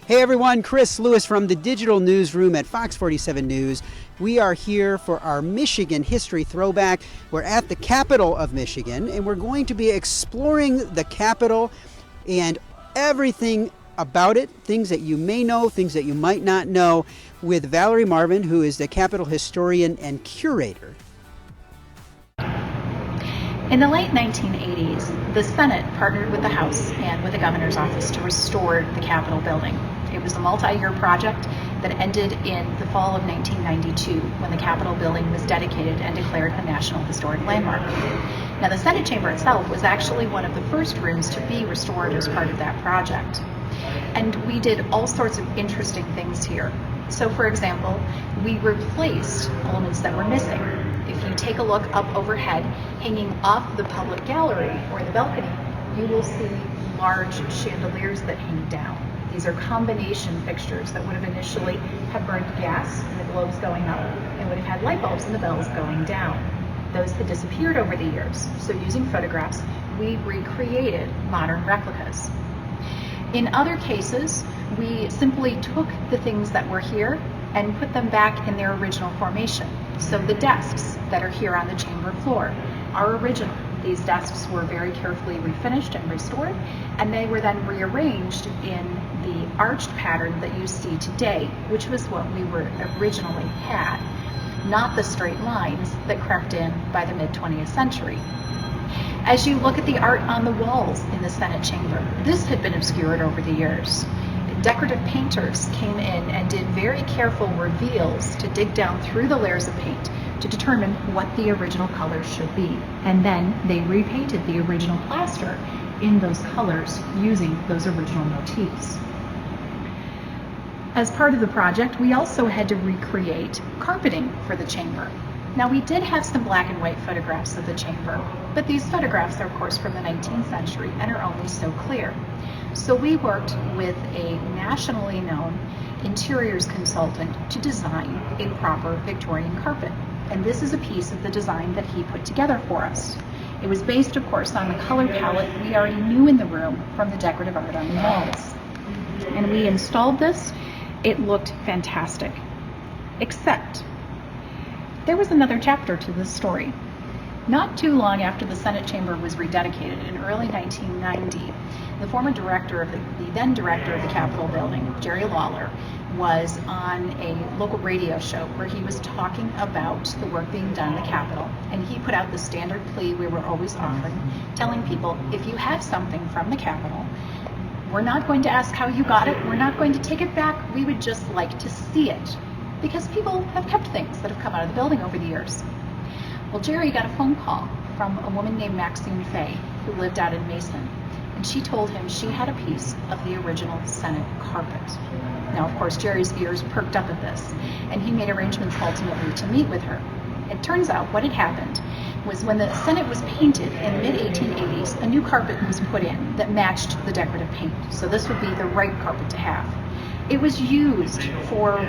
Hey everyone, Chris Lewis from the Digital Newsroom at Fox 47 News. We are here for our Michigan History Throwback. We're at the capital of Michigan, and we're going to be exploring the capital and everything about it, things that you may know, things that you might not know, with Valerie Marvin, who is the Capitol historian and curator. In the late 1980s, the Senate partnered with the House and with the governor's office to restore the Capitol building. It was a multi-year project that ended in the fall of 1992 when the Capitol building was dedicated and declared a National Historic Landmark. Now, the Senate chamber itself was actually one of the first rooms to be restored as part of that project. And we did all sorts of interesting things here. So, for example, we replaced elements that were missing. If you take a look up overhead, hanging off the public gallery or the balcony, you will see large chandeliers that hang down. These are combination fixtures that would have initially have burned gas and the globes going up and would have had light bulbs and the bells going down. Those had disappeared over the years, so using photographs, we recreated modern replicas. In other cases, we simply took the things that were here and put them back in their original formation. So the desks that are here on the chamber floor are original. These desks were very carefully refinished and restored, and they were then rearranged in the arched pattern that you see today, which was what we were originally had, not the straight lines that crept in by the mid-20th century. As you look at the art on the walls in the Senate chamber, this had been obscured over the years. Decorative painters came in and did very careful reveals to dig down through the layers of paint to determine what the original colors should be. And then they repainted the original plaster in those colors using those original motifs. As part of the project, we also had to recreate carpeting for the chamber. Now, we did have some black and white photographs of the chamber, but these photographs are, of course, from the 19th century and are only so clear. So we worked with a nationally known interiors consultant to design a proper Victorian carpet. And this is a piece of the design that he put together for us. It was based, of course, on the color palette we already knew in the room from the decorative art on the walls. And we installed this. It looked fantastic, except there was another chapter to this story. Not too long after the Senate chamber was rededicated in early 1990, the former director of the then director of the Capitol building, Jerry Lawler, was on a local radio show where he was talking about the work being done in the Capitol, and he put out the standard plea we were always offering, telling people, if you have something from the Capitol, we're not going to ask how you got it, we're not going to take it back, we would just like to see it, because people have kept things that have come out of the building over the years. Well, Jerry got a phone call from a woman named Maxine Fay, who lived out in Mason, and she told him she had a piece of the original Senate carpet. Now, of course, Jerry's ears perked up at this, and he made arrangements ultimately to meet with her. It turns out what had happened was when the Senate was painted in the mid-1880s, a new carpet was put in that matched the decorative paint. So this would be the right carpet to have. It was used for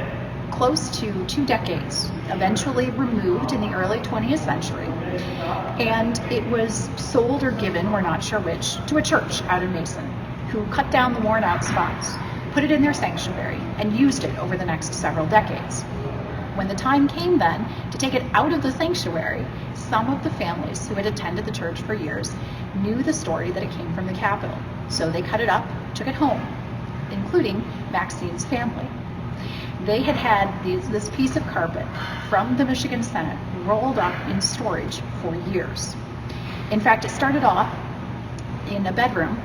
close to 2 decades, eventually removed in the early 20th century, and it was sold or given, we're not sure which, to a church out in Mason, who cut down the worn out spots, put it in their sanctuary, and used it over the next several decades. When the time came then to take it out of the sanctuary, some of the families who had attended the church for years knew the story that it came from the Capitol, so they cut it up, took it home, including Maxine's family. They had had this piece of carpet from the Michigan Senate rolled up in storage for years. In fact, it started off in a bedroom,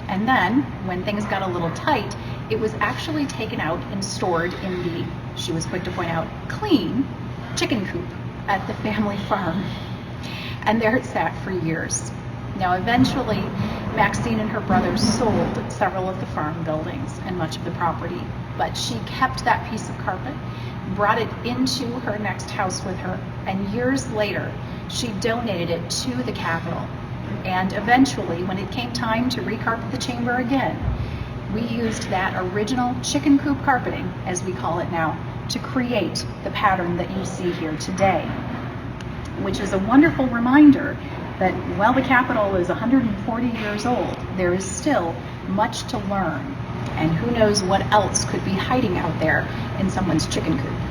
and then when things got a little tight, it was actually taken out and stored in the, she was quick to point out, clean chicken coop at the family farm. And there it sat for years. Now, eventually, Maxine and her brothers sold several of the farm buildings and much of the property, but she kept that piece of carpet, brought it into her next house with her, and years later, she donated it to the Capitol. And eventually, when it came time to recarpet the chamber again, we used that original chicken coop carpeting, as we call it now, to create the pattern that you see here today, which is a wonderful reminder that while the Capitol is 140 years old, there is still much to learn and who knows what else could be hiding out there in someone's chicken coop.